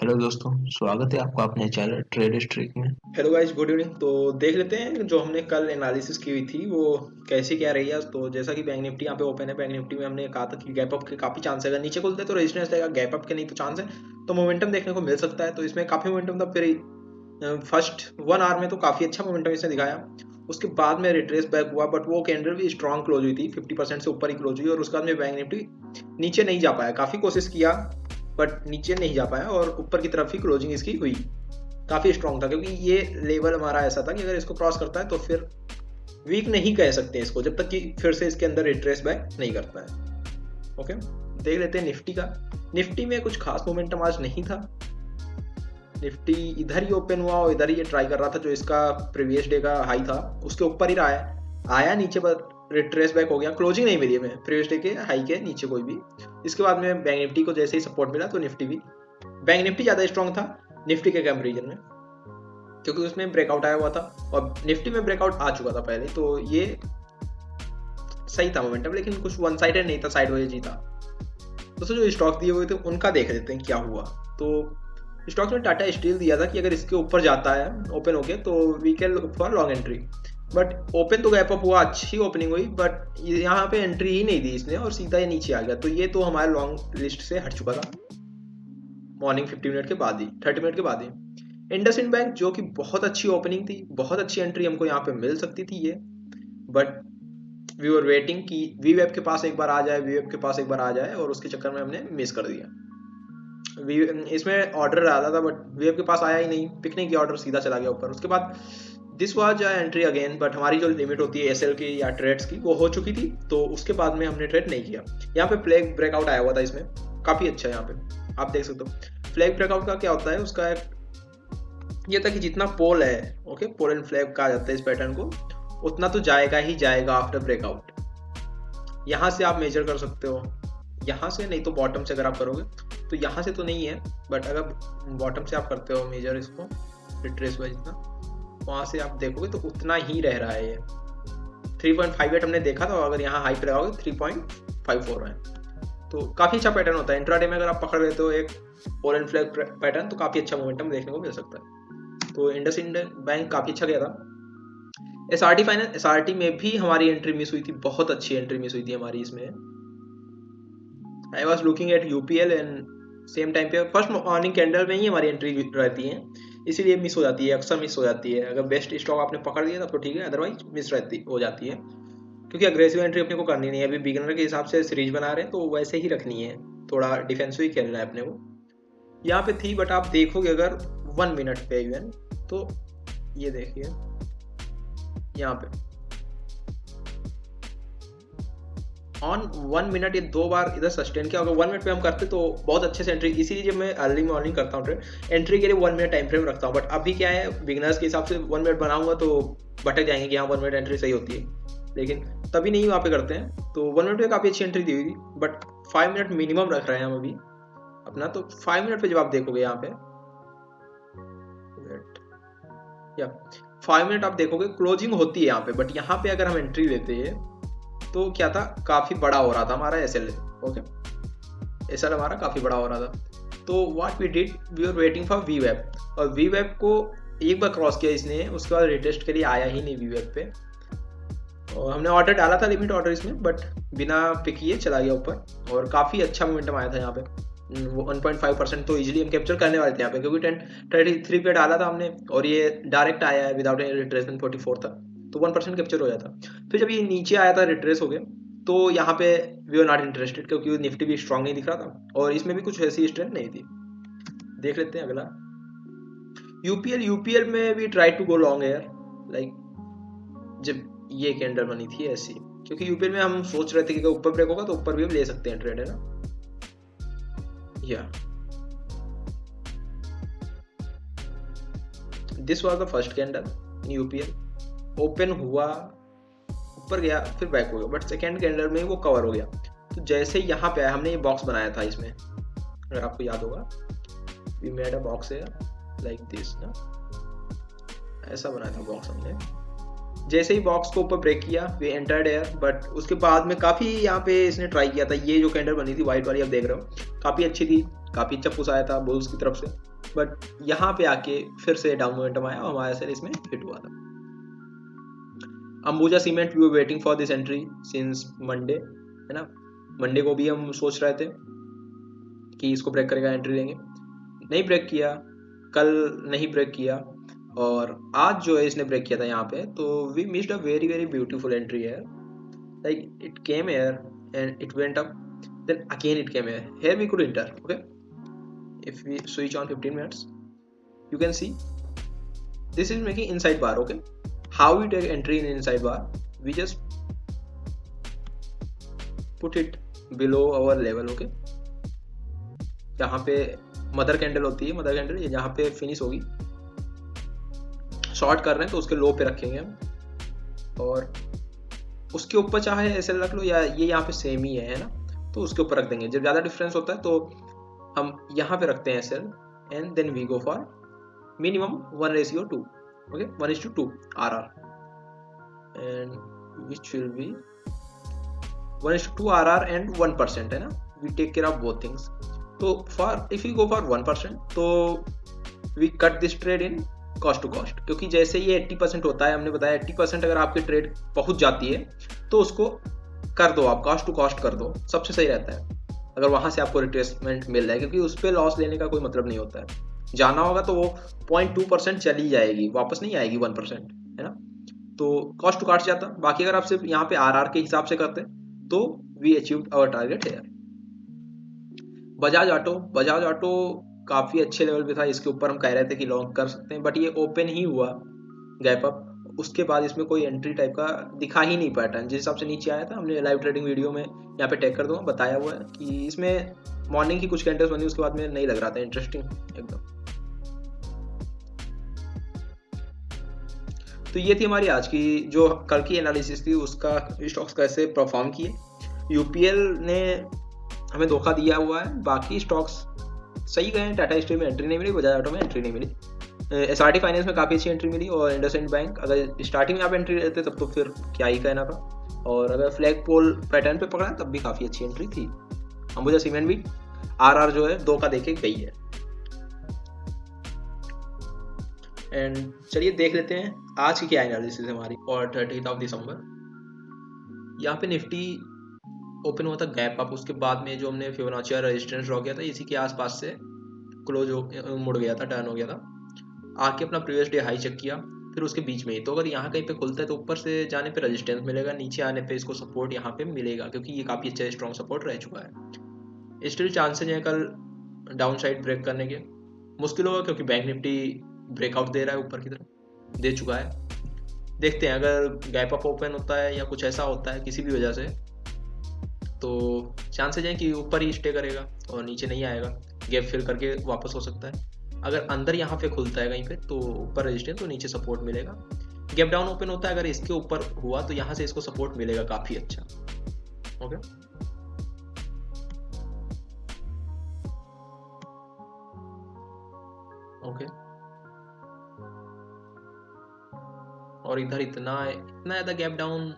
Hello दोस्तों, स्वागत है आपका अपने चैनल ट्रेड स्ट्रीक में। Hello guys, good evening. तो देख लेते हैं जो हमने कल एनालिसिस की हुई थी वो कैसी क्या रही है। तो जैसा कि बैंक निफ्टी यहाँ पे ओपन है, बैंक निफ्टी में हमने कहा था कि गैप अप के काफ़ी चांस है। अगर नीचे खुलते तो रेजिस्टेंस रहेगा, गैप अप के नहीं तो चांस है, तो मोमेंटम देखने को मिल सकता है। तो इसमें काफ़ी मोमेंटम था। फिर फर्स्ट 1 आवर में तो काफ़ी अच्छा मोमेंटम इसने दिखाया। उसके बाद में रिट्रेस बैक हुआ, बट वो कैंडल भी स्ट्रॉन्ग क्लोज हुई थी, 50% से ऊपर ही क्लोज हुई। और उसके बाद में बैंक निफ्टी नीचे नहीं जा पाया, काफ़ी कोशिश किया बट नीचे नहीं जा पाया और ऊपर की तरफ ही क्लोजिंग इसकी हुई। काफ़ी स्ट्रॉन्ग था क्योंकि ये लेवल हमारा ऐसा था कि अगर इसको क्रॉस करता है तो फिर वीक नहीं कह सकते इसको, जब तक कि फिर से इसके अंदर रिट्रेस बैक नहीं करता है। ओके, देख लेते हैं निफ्टी का। निफ्टी में कुछ खास मोमेंटम आज नहीं था। निफ्टी इधर ही ओपन हुआ और इधर ही ये ट्राई कर रहा था, जो इसका प्रीवियस डे का हाई था उसके ऊपर ही रहा है। आया नीचे पर रिट्रेस बैक हो गया, क्लोजिंग नहीं मिली हमें प्रीवियस डे के हाई के नीचे कोई भी। इसके बाद में बैंक निफ्टी को जैसे ही सपोर्ट मिला तो निफ्टी भी, बैंक निफ्टी ज़्यादा स्ट्रॉन्ग था निफ्टी के कंपेरिजन में, क्योंकि उसमें ब्रेकआउट आया हुआ था और निफ्टी में ब्रेकआउट आ चुका था पहले। तो ये सही था मोमेंटम, लेकिन कुछ वन साइडेड नहीं था, साइडवेज ही था। दोस्तों, जो स्टॉक दिए हुए थे उनका देख लेते हैं क्या हुआ। तो स्टॉक्स में टाटा स्टील दिया था कि अगर इसके ऊपर जाता है ओपन होके तो we can look for long entry. But open तो गैप अप हुआ, अच्छी ओपनिंग हुई, बट यहाँ पे एंट्री ही नहीं दी इसने और सीधा ही नीचे आ गया। तो ये तो हमारे लॉन्ग लिस्ट से हट चुका था मॉर्निंग 50 मिनट के बाद ही, 30 मिनट के बाद ही। इंडसइंड बैंक, जो कि बहुत अच्छी ओपनिंग थी, बहुत अच्छी एंट्री हमको यहाँ पे मिल सकती थी ये, बट वी वर वेटिंग कि वी वेब के पास एक बार आ जाए, वी वेब के पास एक बार आ जाए, और उसके चक्कर में हमने मिस कर दिया। इसमें ऑर्डर डाला था बट वी वेब के पास आया ही नहीं, पिक नहीं किया ऑर्डर, सीधा चला गया ऊपर। उसके बाद this was entry again, but हमारी जो लिमिट होती है एसएल की या ट्रेड्स की वो हो चुकी थी, तो उसके बाद में हमने ट्रेड नहीं किया। यहाँ पे फ्लैग ब्रेकआउट आया हुआ था इसमें, काफ़ी अच्छा है। यहाँ पे आप देख सकते हो फ्लैग ब्रेकआउट का क्या होता है, उसका एक ये था कि जितना पोल है, ओके, पोल एंड फ्लैग कहा जाता है इस पैटर्न को, उतना तो जाएगा ही जाएगा आफ्टर ब्रेकआउट। यहाँ से आप मेजर कर सकते हो, यहाँ से नहीं तो बॉटम से अगर आप करोगे तो यहाँ से तो नहीं है, बट अगर बॉटम से आप करते हो मेजर इसको रिट्रेस वाइज ना, वहाँ से आप देखोगे तो उतना ही रह रहा है ये 3.58 हमने देखा था, अगर यहाँ हाई पे लगाओगे 3.54 है। तो काफ़ी अच्छा पैटर्न होता है इंट्राडे में। अगर आप पकड़ लेते हो एक पोल एंड फ्लैग पैटर्न तो काफ़ी अच्छा मोमेंटम देखने को मिल सकता है। तो इंडसइंड बैंक काफ़ी अच्छा गया था। एसआरटी फाइनेंस, एसआरटी में भी हमारी एंट्री मिस हुई थी, बहुत अच्छी एंट्री मिस हुई थी हमारी इसमें। I was looking at UPL and same time पे फर्स्ट मॉर्निंग कैंडल में ही हमारी एंट्री रहती है, इसीलिए मिस हो जाती है, अक्सर मिस हो जाती है। अगर बेस्ट स्टॉक आपने पकड़ लिया तब तो ठीक है, अदरवाइज मिस रहती हो जाती है, क्योंकि अग्रेसिव एंट्री अपने को करनी नहीं है। अभी बिगिनर के हिसाब से सीरीज बना रहे हैं तो वैसे ही रखनी है, थोड़ा डिफेंसिव ही खेलना है अपने को। यहाँ पे थी, बट आप देखोगे अगर 1 मिनट पे इवन, तो ये देखिए यहाँ पे ऑन 1 मिनट ये 2 बार इधर सस्टेन किया। अगर 1 मिनट पे हम करते तो बहुत अच्छे से एंट्री, इसीलिए जब मैं अर्ली मॉर्निंग करता हूँ ट्रेड, एंट्री के लिए 1 मिनट टाइम फ्रेम रखता हूँ। बट अभी क्या है, बिगिनर्स के हिसाब से 1 मिनट बनाऊंगा तो भटक जाएंगे कि हाँ 1 मिनट एंट्री सही होती है, लेकिन तभी नहीं वहाँ पे करते हैं। तो 1 मिनट पे काफ़ी अच्छी एंट्री दी हुई थी, बट 5 मिनट मिनिमम रख रहे हैं हम अभी अपना। तो 5 मिनट पे जब आप देखोगे यहाँ पे या 5 मिनट आप देखोगे क्लोजिंग होती है यहाँ पे, बट यहाँ पे अगर हम एंट्री लेते हैं तो क्या था, काफ़ी बड़ा हो रहा था हमारा एसएल। ओके, एसएल हमारा काफ़ी बड़ा हो रहा था। तो what we did, we are waiting for वी वेब, और वी वेब को एक बार क्रॉस किया इसने, उसके बाद रिटेस्ट के लिए आया ही नहीं वी वेब पे। और हमने ऑर्डर डाला था, लिमिट ऑर्डर इसमें, बट बिना पिक किए चला गया ऊपर, और काफ़ी अच्छा मोमेंटम आया था यहाँ पे। वो 1.5% तो इजीली हम कैप्चर करने वाले थे यहाँ पे, क्योंकि 10.33 पे डाला था हमने और ये डायरेक्ट आया है विदाउट एनी रिट्रेसमेंट 44 तक, तो 1% कैप्चर हो जाता। फिर जब ये नीचे आया था रिट्रेस हो गया, तो यहाँ पे वी आर नॉट इंटरेस्टेड, क्योंकि निफ्टी भी स्ट्रांग नहीं दिख रहा था और इसमें भी कुछ ऐसी स्ट्रेंथ नहीं थी। देख लेते हैं अगला यूपीएल में भी try to go long here, like जब ये कैंडल बनी थी ऐसी, क्योंकि यूपीएल में हम सोच रहे थे कि ऊपर ब्रेक होगा तो ऊपर भी हम ले सकते हैं ट्रेड, है ना। या this was the first candle in UPL, open हुआ, ऊपर गया, फिर बैक हो गया, बट सेकेंड कैंडल में वो कवर हो गया। तो जैसे यहाँ पे आया, हमने ये बॉक्स बनाया था इसमें, अगर आपको याद होगा, वी मेड अ बॉक्स है लाइक दिस ना, ऐसा बनाया था बॉक्स हमने। जैसे ही बॉक्स को ऊपर ब्रेक किया, वी एंटर्ड एयर, बट उसके बाद में काफ़ी यहाँ पे इसने ट्राई किया था। ये जो कैंडल बनी थी वाइट वाली आप देख रहे हो, काफ़ी अच्छी थी, काफ़ी अच्छा पुश आया था बुल्स की तरफ से, बट यहाँ पे आके फिर से डाउन मोमेंटम आया और हमारा सेल इसमें हिट हुआ था। Ambuja cement we were waiting for this entry since Monday, है ना, मंडे को भी हम सोच रहे थे कि इसको ब्रेक करेगा, एंट्री लेंगे, नहीं ब्रेक किया, कल नहीं ब्रेक किया, और आज जो है इसने ब्रेक किया था यहाँ पे, तो we missed a very very beautiful entry है। Like it came here and it went up, then again it came here. Here we could enter. Okay, if we switch on 15 minutes, you can see this is making inside bar. Okay, how we take entry in inside bar? We just put it below our level. Okay, यहाँ पे mother candle होती है, mother candle ये यहाँ पे finish होगी, short कर रहे हैं तो उसके लो पे रखेंगे हम, और उसके ऊपर चाहे ऐसे रख लो या ये यहाँ पे सेम ही है ना, तो उसके ऊपर रख देंगे। जब ज़्यादा डिफरेंस होता है तो हम यहाँ पे रखते हैं sell, and then we go for minimum 1:2, okay, 1:2 RR, and which will be 1:2 RR and 1%, है ना, we take care of both things. तो for if you go for 1%, तो we cut this trade in cost to cost, क्योंकि जैसे ये 80% होता है, हमने बताया 80% अगर आपकी ट्रेड पहुंच जाती है तो उसको कर दो, आप कॉस्ट टू कॉस्ट कर दो, सबसे सही रहता है अगर वहां से आपको रिट्रेसमेंट मिल जाए, क्योंकि उस पर लॉस लेने का कोई मतलब नहीं होता है। जाना होगा तो वो 0.2% चली जाएगी, वापस नहीं आएगी 1%, है ना, तो कॉस्ट टू कॉस्ट जाता। बाकी अगर आप सिर्फ यहाँ पे RR के हिसाब से करते तो we achieved our target here. Bajaj auto काफी अच्छे लेवल पे था, इसके ऊपर हम कह रहे थे कि लॉन्ग कर सकते हैं, बट ये ओपन ही हुआ गैप अप, उसके बाद इसमें कोई एंट्री टाइप का दिखा ही नहीं पैटर्न, जिस हिसाब से नीचे आया था। हमने लाइव ट्रेडिंग वीडियो में यहाँ पे टैग कर दूंगा, बताया हुआ है कि इसमें मॉर्निंग की कुछ कैंडल्स बनी, उसके बाद में नहीं लग रहा था इंटरेस्टिंग एकदम। तो ये थी हमारी आज की जो कल की एनालिसिस थी, उसका स्टॉक्स कैसे परफॉर्म किए। यूपीएल ने हमें धोखा दिया हुआ है, बाकी स्टॉक्स सही गए हैं। टाटा स्टील में एंट्री नहीं मिली, बजाज ऑटो में एंट्री नहीं मिली, एसआरटी फाइनेंस में काफ़ी अच्छी एंट्री मिली, और इंडसइंड बैंक अगर स्टार्टिंग में आप एंट्री लेते तब तो फिर क्या ही कहना था, और अगर फ्लैग पोल पैटर्न पे पकड़ा तब भी काफ़ी अच्छी एंट्री थी। अंबुजा सीमेंट भी RR जो है 2 का देके गई है। एंड चलिए देख लेते हैं आज की क्या एनालिसिस है हमारी। और 30 दिसंबर यहाँ पे निफ्टी ओपन हुआ था गैप अप, उसके बाद में जो हमने फिबोनाची रेजिस्टेंस ड्रॉ किया था इसी के आसपास से क्लोज हो मुड़ गया था, टर्न हो गया था, आके अपना प्रीवियस डे हाई चेक किया, फिर उसके बीच में ही। तो अगर यहाँ कहीं पे खुलता है तो ऊपर से जाने पे रेजिस्टेंस मिलेगा, नीचे आने पे इसको सपोर्ट यहाँ पे मिलेगा, क्योंकि ये काफ़ी अच्छा स्ट्रॉन्ग सपोर्ट रह चुका है। स्टिल चांसेज हैं कल डाउन साइड ब्रेक करने के, मुश्किल होगा क्योंकि बैंक निफ्टी ब्रेकआउट दे रहा है, ऊपर की तरफ दे चुका है। देखते हैं अगर गैप अप ओपन होता है या कुछ ऐसा होता है किसी भी वजह से, तो चांसेज हैं कि ऊपर ही स्टे करेगा और नीचे नहीं आएगा, गैप फिल करके वापस हो सकता है। अगर अंदर यहाँ पे खुलता है कहीं पे तो ऊपर रेजिस्टेंस, तो नीचे सपोर्ट मिलेगा। गैप डाउन ओपन होता है अगर इसके ऊपर हुआ तो यहाँ से इसको सपोर्ट मिलेगा काफी अच्छा। ओके, ओके, और इधर इतना ज्यादा गैप डाउन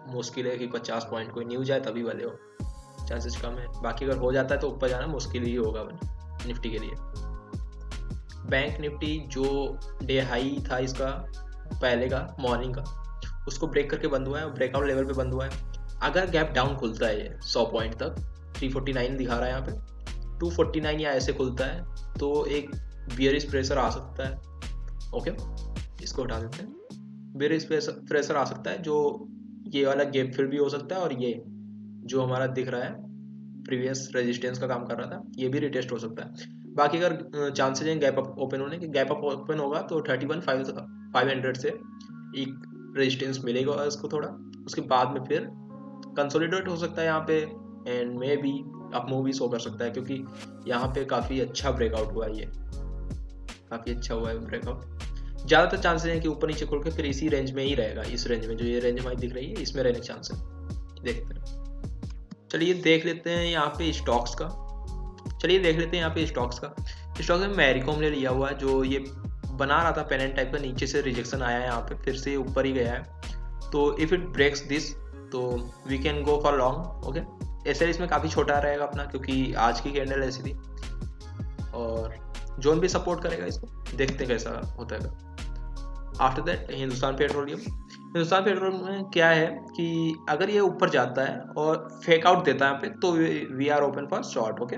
मुश्किल है कि 50 पॉइंट कोई न्यूज आए तभी वाले हो, चांसेस कम है। बाकी अगर हो जाता है तो ऊपर जाना मुश्किल ही होगा निफ्टी के लिए। बैंक निफ्टी जो डे हाई था इसका पहले का मॉर्निंग का, उसको ब्रेक करके बंद हुआ है, ब्रेकआउट लेवल पे बंद हुआ है। अगर गैप डाउन खुलता है ये 100 पॉइंट तक, 349 दिखा रहा है यहाँ पे, 249 या ऐसे खुलता है तो एक बियरिश प्रेशर आ सकता है। ओके, इसको हटा देते हैं। बियरिश प्रेशर आ सकता है, जो ये वाला गैप फिल भी हो सकता है, और ये जो हमारा दिख रहा है प्रीवियस रेजिस्टेंस का काम कर रहा था ये भी रिटेस्ट हो सकता है। बाकी अगर चांसेस हैं गैप अप ओपन होने के, गैप अप ओपन होगा तो 31,500 से एक रेजिस्टेंस मिलेगा इसको थोड़ा, उसके बाद में फिर कंसोलिडेट हो सकता है यहाँ पे, and may be up move भी शो कर सकता है, क्योंकि यहाँ पे काफ़ी अच्छा ब्रेकआउट हुआ है, ये काफ़ी अच्छा हुआ है ब्रेकआउट। ज़्यादातर चांसेस हैं कि ऊपर नीचे खुल के फिर इसी रेंज में ही रहेगा, इस रेंज में जो ये रेंज हमारी दिख रही है इसमें रहने के चांसेस देखते हैं। चलिए देख लेते हैं यहाँ पे स्टॉक्स का। स्टॉक्स में मैरिकॉम ने लिया हुआ है, जो ये बना रहा था पेनेंट टाइप का, नीचे से रिजेक्शन आया है यहाँ पे, फिर से ऊपर ही गया है। तो इफ इट ब्रेक्स दिस तो we can go for long. Okay, SL इसमें काफ़ी छोटा रहेगा अपना, क्योंकि आज की कैंडल ऐसी थी, और जोन भी सपोर्ट करेगा इसको, देखते हैं कैसा होता है। After that Hindustan petroleum. Hindustan petroleum में क्या है कि अगर ये ऊपर जाता है और फेक आउट देता है यहाँ पे तो we are open for short. Okay,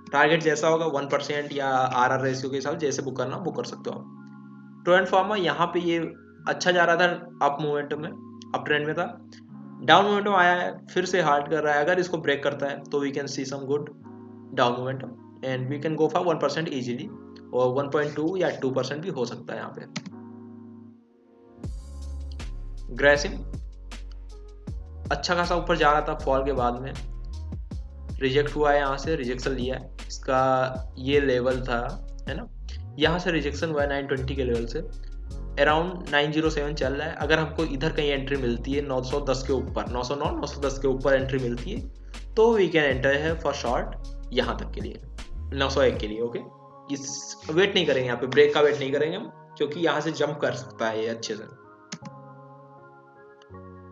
target जैसा होगा 1% या आर रेशियो के हिसाब से जैसे बुक करना बुक कर सकते हो आप। टोरेंट फार्मा यहाँ पे ये अच्छा जा रहा था अप मोमेंटम में, अप ट्रेंड में था, डाउन मोमेंटम आया है, फिर से हार्ड कर रहा है। अगर इसको ब्रेक करता है तो we can see some good down momentum and we can go for 1% easily, और 1.2 या 2% भी हो सकता है यहाँ पे। ग्रेसिम अच्छा खासा ऊपर जा रहा था, फॉल के बाद में रिजेक्ट हुआ है, यहाँ से रिजेक्शन लिया है। इसका ये लेवल था, है ना, यहाँ से रिजेक्शन हुआ है 920 के लेवल से, अराउंड 907 चल रहा है। अगर हमको इधर कहीं एंट्री मिलती है 910 के ऊपर, 909 910 के ऊपर एंट्री मिलती है तो वी कैन एंटर है फॉर शॉर्ट यहाँ तक के लिए, 901 के लिए। ओके, इस वेट नहीं करेंगे, यहाँ पे ब्रेक का वेट नहीं करेंगे हम, क्योंकि यहाँ से जंप कर सकता है ये अच्छे से।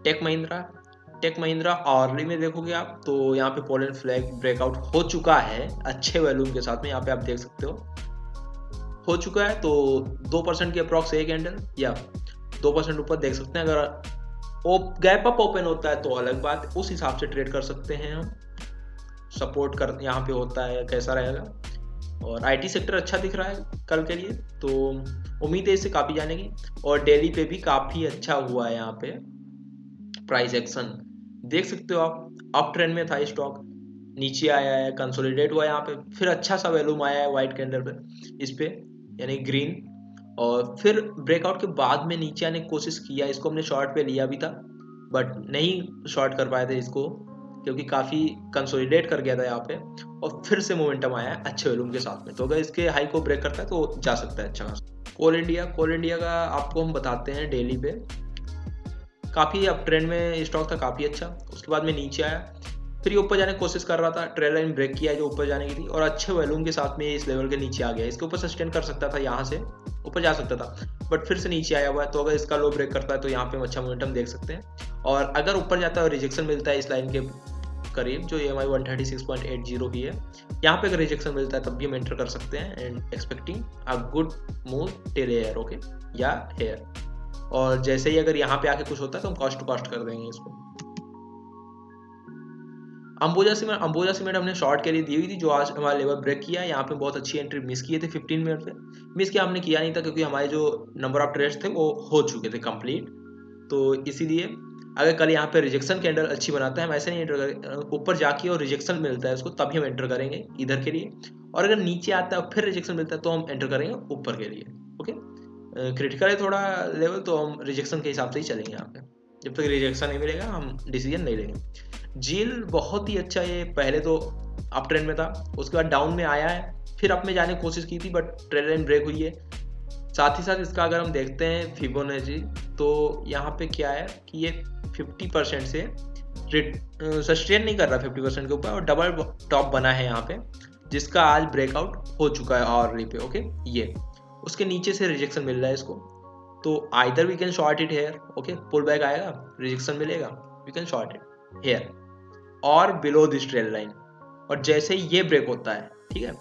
टेक महिंद्रा ऑर्ली में देखोगे आप तो यहाँ पे पोलैंड फ्लैग ब्रेकआउट हो चुका है अच्छे वैल्यूम के साथ में, यहाँ पे आप देख सकते हो चुका है। तो 2% के अप्रॉक्स एक कैंडल या 2% ऊपर देख सकते हैं। अगर गैप अप ओपन होता है तो अलग बात, उस हिसाब से ट्रेड कर सकते हैं हम। सपोर्ट कर यहाँ पे होता है कैसा रहेगा, और आईटी सेक्टर अच्छा दिख रहा है कल के लिए, तो उम्मीद है इससे काफी जाने की। और डेली पे भी काफी अच्छा हुआ है यहाँ पे प्राइस एक्शन, देख सकते हो आप। अप ट्रेंड में था स्टॉक, नीचे आया है, कंसोलिडेट हुआ यहाँ पे, फिर अच्छा सा वैल्यूम आया है व्हाइट कैंडल पे इस पे, यानी ग्रीन, और फिर ब्रेकआउट के बाद में नीचे आने की कोशिश किया। इसको हमने शॉर्ट पे लिया भी था बट नहीं शॉर्ट कर पाए थे इसको, क्योंकि काफी कंसोलिडेट कर गया था यहाँ पे, और फिर से मोमेंटम आया है अच्छे वैल्यूम के साथ में। तो अगर इसके हाई को ब्रेक करता है तो जा सकता है अच्छा खासा। कोल इंडिया का आपको हम बताते हैं डेली पे, काफी अप ट्रेंड में स्टॉक था, काफी अच्छा। उसके बाद में नीचे आया, फिर ये ऊपर जाने की कोशिश कर रहा था, ट्रेल लाइन ब्रेक किया जो ऊपर जाने की थी, और अच्छे वैल्यूम के साथ में इस लेवल के नीचे आ गया। इसके ऊपर सस्टेन कर सकता था, यहाँ से ऊपर जा सकता था, बट फिर से नीचे आया हुआ है। तो अगर इसका लो ब्रेक करता है तो यहाँ पे हम अच्छा मोमेंटम देख सकते हैं। और अगर ऊपर जाता है और रिजेक्शन मिलता है इस लाइन के करीब, जो EMI 136.80 की है, यहाँ पे अगर रिजेक्शन मिलता है तब भी हम एंटर कर सकते हैं and expecting a good move till here. Okay, या हेयर, और जैसे ही अगर यहाँ पे आके कुछ होता है तो हम कॉस्ट टू कॉस्ट कर देंगे इसको। अंबुजा सीमेंट हमने शॉर्ट के लिए दी हुई थी, जो आज हमारा लेवल ब्रेक किया। यहाँ पे बहुत अच्छी एंट्री मिस किए थे 15 मिनट पे, मिस किया हमने किया नहीं था क्योंकि हमारे जो नंबर ऑफ ट्रेड्स थे वो हो चुके थे कंप्लीट। तो इसीलिए अगर कल यहाँ पे रिजेक्शन कैंडल अच्छी बनाता है हम ऐसे नहीं एंटर करेंगे, ऊपर जाके और रिजेक्शन मिलता है उसको तभी हम एंटर करेंगे इधर के लिए, और अगर नीचे आता है और फिर रिजेक्शन मिलता है तो हम एंटर करेंगे ऊपर के लिए। ओके, क्रिटिकल है थोड़ा लेवल, तो हम रिजेक्शन के हिसाब से ही चलेंगे यहाँ पे। जब तक रिजेक्शन नहीं मिलेगा हम डिसीजन नहीं लेंगे। जील बहुत ही अच्छा, ये पहले तो अप ट्रेंड में था, उसके बाद डाउन में आया है, फिर अप में जाने की कोशिश की थी बट ट्रेंड लाइन ब्रेक हुई है। साथ ही साथ इसका अगर हम देखते हैं फिबोनाची, तो यहाँ पे क्या है कि ये 50% से सस्टेन नहीं कर रहा 50% के ऊपर, और डबल टॉप बना है यहाँ पे, जिसका आज ब्रेकआउट हो चुका है और पे। ओके, ये उसके नीचे से रिजेक्शन मिल रहा है इसको, तो either we can short it here. Okay, pull back आएगा, रिजेक्शन मिलेगा, we can short it here और बिलो दिस ट्रेल लाइन, और जैसे ही ये ब्रेक होता है, ठीक है,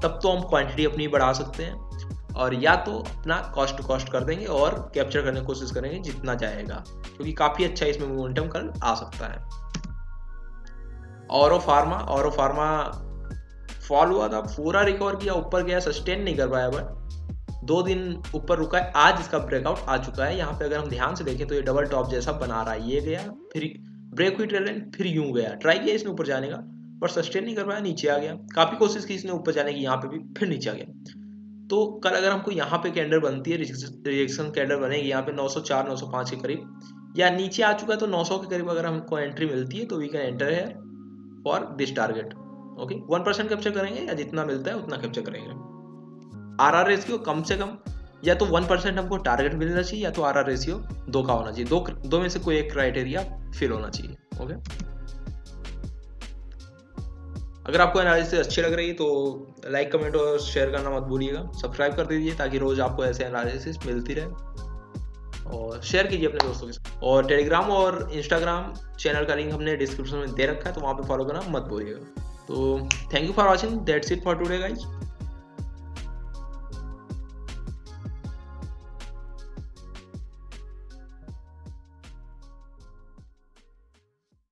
तब तो हम क्वांटिटी अपनी बढ़ा सकते हैं, और या तो अपना कॉस्ट टू कॉस्ट कर देंगे और कैप्चर करने की कोशिश करेंगे जितना जाएगा, क्योंकि काफी अच्छा इसमें मोमेंटम कल आ सकता है। औरो फार्मा फॉल हुआ था, पूरा रिकवर किया, ऊपर गया, सस्टेन नहीं कर पाया, बट 2 दिन ऊपर रुका है। आज इसका ब्रेकआउट आ चुका है। यहाँ पे अगर हम ध्यान से देखें तो ये डबल टॉप जैसा बना रहा है, ये गया, फिर ब्रेक हुई ट्रेल लाइन, फिर यूं गया, ट्राई किया इसने ऊपर जाने का बट सस्टेन नहीं कर पाया, नीचे आ गया। काफी कोशिश की इसने ऊपर जाने की, यहाँ पे भी फिर नीचे आ गया। तो कल अगर हमको यहाँ पे कैंडल बनती है, रिजेक्शन कैंडल बनेगी यहाँ पे 904 905 के करीब, या नीचे आ चुका है तो 900 के करीब अगर हमको एंट्री मिलती है तो वी कैन एंटर है for this target. Okay, 1% capture करेंगे या जितना मिलता है उतना कैप्चर करेंगे। आर रेशियो कम से कम या तो 1% हमको टारगेट मिलना चाहिए, या तो आर रेशियो 2 का होना चाहिए। दो में से कोई एक क्राइटेरिया फिल होना चाहिए। ओके, अगर आपको एनालिसिस अच्छी लग रही है तो लाइक, कमेंट और शेयर करना मत भूलिएगा। सब्सक्राइब कर दीजिए ताकि रोज आपको ऐसे एनालिसिस मिलती रहे, और शेयर कीजिए अपने दोस्तों के साथ। और टेलीग्राम और इंस्टाग्राम चैनल का लिंक हमने डिस्क्रिप्शन में दे रखा है, तो वहाँ पे फॉलो करना मत भूलिएगा। तो thank you for watching, that's it for today guys.